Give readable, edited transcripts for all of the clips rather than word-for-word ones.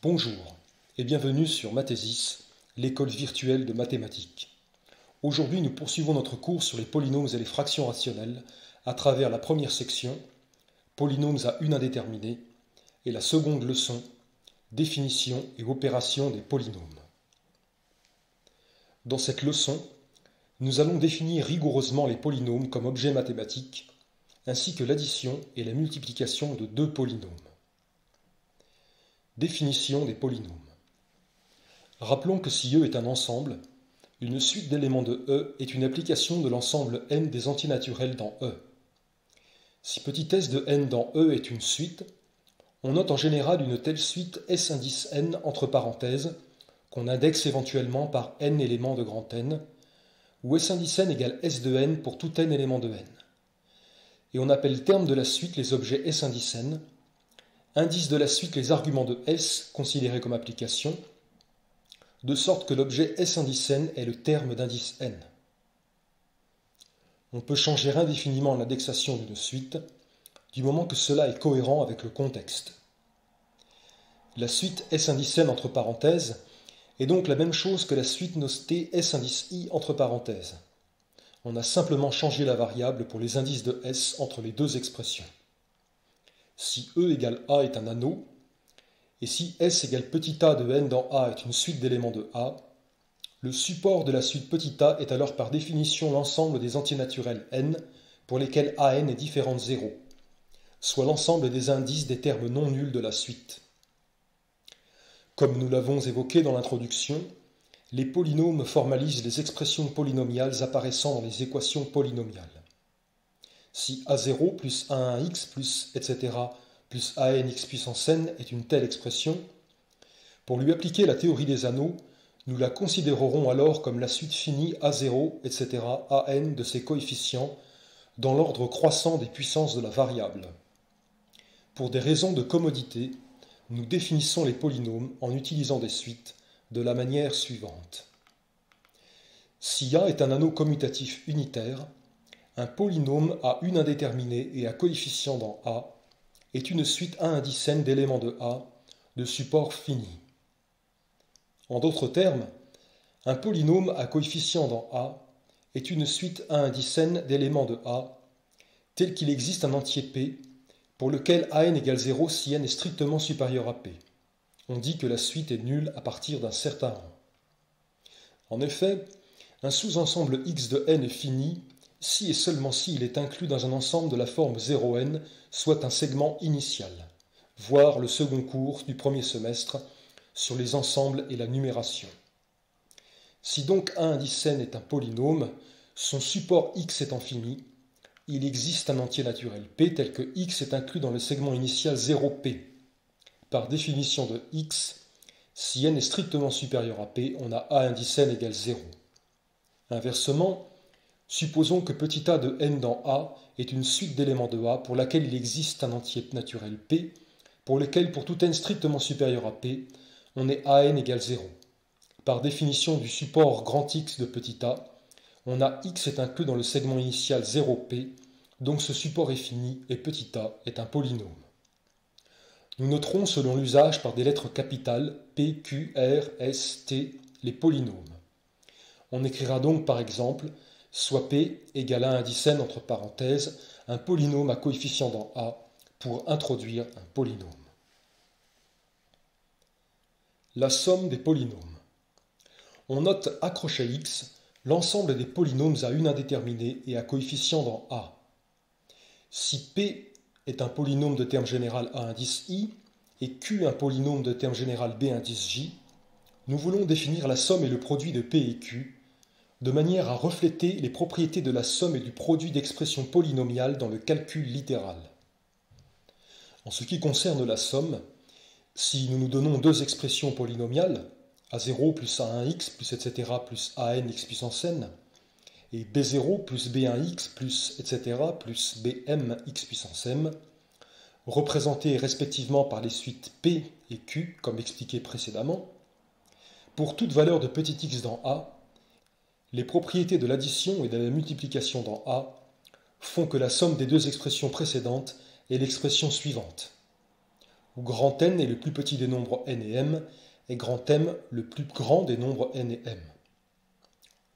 Bonjour et bienvenue sur Mathésis, l'école virtuelle de mathématiques. Aujourd'hui, nous poursuivons notre cours sur les polynômes et les fractions rationnelles à travers la première section, polynômes à une indéterminée, et la seconde leçon, définition et opération des polynômes. Dans cette leçon, nous allons définir rigoureusement les polynômes comme objets mathématiques, ainsi que l'addition et la multiplication de deux polynômes. Définition des polynômes. Rappelons que si E est un ensemble, une suite d'éléments de E est une application de l'ensemble n des entiers naturels dans E. Si petit s de n dans E est une suite, on note en général une telle suite S indice n entre parenthèses, qu'on indexe éventuellement par n éléments de grand N, où S indice n égale S de n pour tout n éléments de n. Et on appelle terme de la suite les objets S indice n, indice de la suite les arguments de S considérés comme application, de sorte que l'objet S indice n est le terme d'indice n. On peut changer indéfiniment l'indexation d'une suite, du moment que cela est cohérent avec le contexte. La suite S indice n entre parenthèses est donc la même chose que la suite notée S indice i entre parenthèses. On a simplement changé la variable pour les indices de S entre les deux expressions. Si E égale A est un anneau, et si S égale petit a de n dans A est une suite d'éléments de A, le support de la suite petit a est alors par définition l'ensemble des entiers naturels n pour lesquels an est différent de 0, soit l'ensemble des indices des termes non nuls de la suite. Comme nous l'avons évoqué dans l'introduction, les polynômes formalisent les expressions polynomiales apparaissant dans les équations polynomiales. Si a0 plus a1x plus etc. plus anx puissance n est une telle expression, pour lui appliquer la théorie des anneaux, nous la considérerons alors comme la suite finie a0, etc. an de ses coefficients dans l'ordre croissant des puissances de la variable. Pour des raisons de commodité, nous définissons les polynômes en utilisant des suites de la manière suivante. Si A est un anneau commutatif unitaire, un polynôme à une indéterminée et à coefficient dans A est une suite A indice n d'éléments de A de support fini. En d'autres termes, un polynôme à coefficient dans A est une suite A indice n d'éléments de A tel qu'il existe un entier P pour lequel an égale 0 si n est strictement supérieur à P. On dit que la suite est nulle à partir d'un certain rang. En effet, un sous-ensemble X de n est fini si et seulement si il est inclus dans un ensemble de la forme 0n, soit un segment initial. Voir le second cours du premier semestre sur les ensembles et la numération. Si donc A indice n est un polynôme, son support x étant fini, il existe un entier naturel P tel que x est inclus dans le segment initial 0P. Par définition de x, si n est strictement supérieur à P, on a A indice n égale 0. Inversement, supposons que petit a de n dans A est une suite d'éléments de A pour laquelle il existe un entier naturel P, pour lequel pour tout n strictement supérieur à P, on est an égale 0. Par définition du support grand X de petit a, on a x est inclus dans le segment initial 0P, donc ce support est fini et petit a est un polynôme. Nous noterons selon l'usage par des lettres capitales P, Q, R, S, T les polynômes. On écrira donc par exemple soit P égale à indice n entre parenthèses un polynôme à coefficient dans A pour introduire un polynôme. La somme des polynômes. On note accroché à X l'ensemble des polynômes à une indéterminée et à coefficient dans A. Si P est un polynôme de terme général A indice I et Q un polynôme de terme général B indice J, nous voulons définir la somme et le produit de P et Q de manière à refléter les propriétés de la somme et du produit d'expressions polynomiales dans le calcul littéral. En ce qui concerne la somme, si nous nous donnons deux expressions polynomiales, a0 plus a1x plus etc. plus anx puissance n, et b0 plus b1x plus etc. plus bmx puissance m, représentés respectivement par les suites P et Q, comme expliqué précédemment, pour toute valeur de petit x dans A, les propriétés de l'addition et de la multiplication dans A font que la somme des deux expressions précédentes est l'expression suivante. où grand N est le plus petit des nombres n et m, et grand M le plus grand des nombres n et m.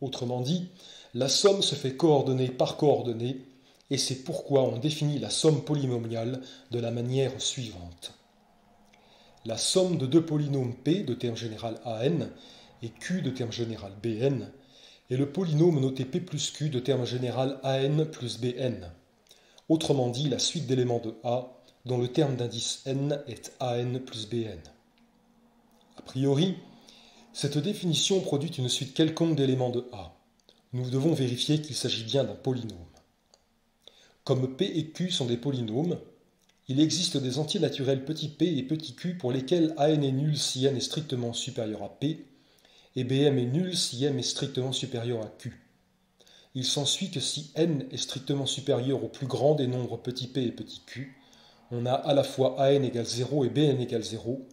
Autrement dit, la somme se fait coordonnée par coordonnée, et c'est pourquoi on définit la somme polynomiale de la manière suivante. La somme de deux polynômes P de terme général AN et Q de terme général BN est le polynôme noté P plus Q de terme général AN plus BN. Autrement dit, la suite d'éléments de A dont le terme d'indice n est AN plus BN. A priori, cette définition produit une suite quelconque d'éléments de A. Nous devons vérifier qu'il s'agit bien d'un polynôme. Comme P et Q sont des polynômes, il existe des entiers naturels petit p et petit q pour lesquels an est nul si n est strictement supérieur à p, et bm est nul si m est strictement supérieur à q. Il s'ensuit que si n est strictement supérieur au plus grand des nombres petit p et petit q, on a à la fois an égale 0 et bn égale 0,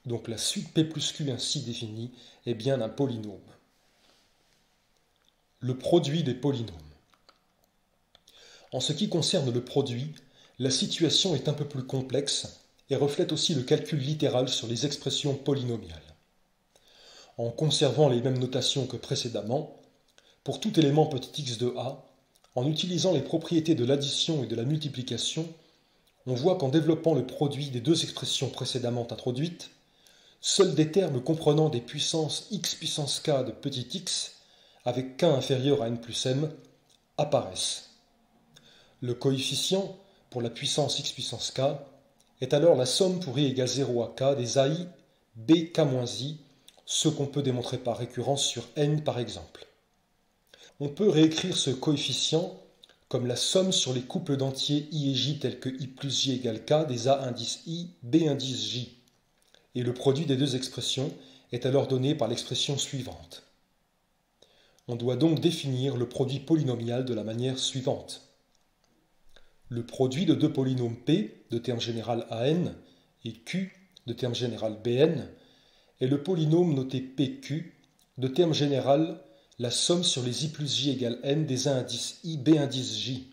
donc la suite p plus q ainsi définie est bien un polynôme. Le produit des polynômes. En ce qui concerne le produit, la situation est un peu plus complexe et reflète aussi le calcul littéral sur les expressions polynomiales. En conservant les mêmes notations que précédemment, pour tout élément petit x de A, en utilisant les propriétés de l'addition et de la multiplication, on voit qu'en développant le produit des deux expressions précédemment introduites, seuls des termes comprenant des puissances x puissance k de petit x, avec k inférieur à n plus m, apparaissent. Le coefficient, pour la puissance x puissance k, est alors la somme pour i égale 0 à k des ai bk-i, ce qu'on peut démontrer par récurrence sur n par exemple. On peut réécrire ce coefficient comme la somme sur les couples d'entiers i et j tels que i plus j égale k des a indice i, b indice j. Et le produit des deux expressions est alors donné par l'expression suivante. On doit donc définir le produit polynomial de la manière suivante. Le produit de deux polynômes P de terme général AN et Q de terme général BN est le polynôme noté PQ de terme général la somme sur les i plus j égale n des a indice i, b indice j.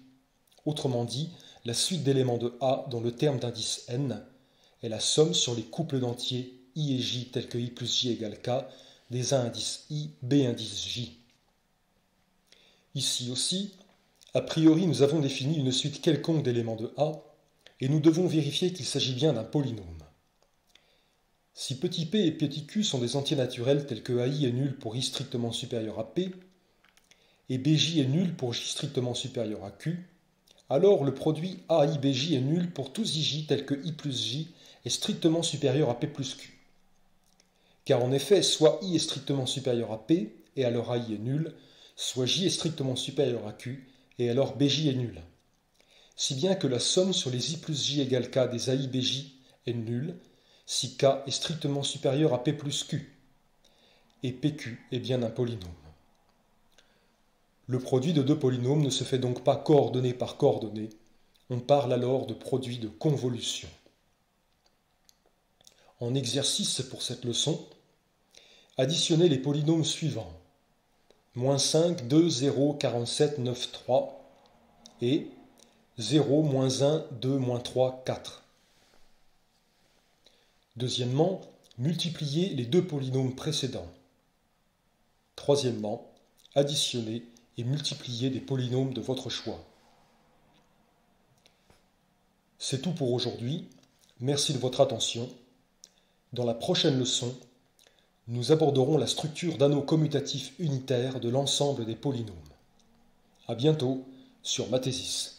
Autrement dit, la suite d'éléments de A dont le terme d'indice n est la somme sur les couples d'entiers i et j tels que i plus j égale k des a indice i, b indice j. Ici aussi, a priori, nous avons défini une suite quelconque d'éléments de A, et nous devons vérifier qu'il s'agit bien d'un polynôme. Si petit p et petit q sont des entiers naturels tels que ai est nul pour i strictement supérieur à p, et bj est nul pour j strictement supérieur à q, alors le produit ai-bj est nul pour tous ij tels que i plus j est strictement supérieur à p plus q. Car en effet, soit i est strictement supérieur à p, et alors ai est nul, soit j est strictement supérieur à q, et alors bj est nul. Si bien que la somme sur les i plus j égale k des ai bj est nulle, si k est strictement supérieur à p plus q, et pq est bien un polynôme. Le produit de deux polynômes ne se fait donc pas coordonnée par coordonnée, on parle alors de produit de convolution. En exercice pour cette leçon, additionnez les polynômes suivants. -5, 2, 0, 47, 9, 3 et 0, -1, 2, -3, 4. Deuxièmement, multipliez les deux polynômes précédents. Troisièmement, additionnez et multipliez des polynômes de votre choix. C'est tout pour aujourd'hui. Merci de votre attention. Dans la prochaine leçon, nous aborderons la structure d'anneaux commutatifs unitaires de l'ensemble des polynômes. À bientôt sur Mathésis.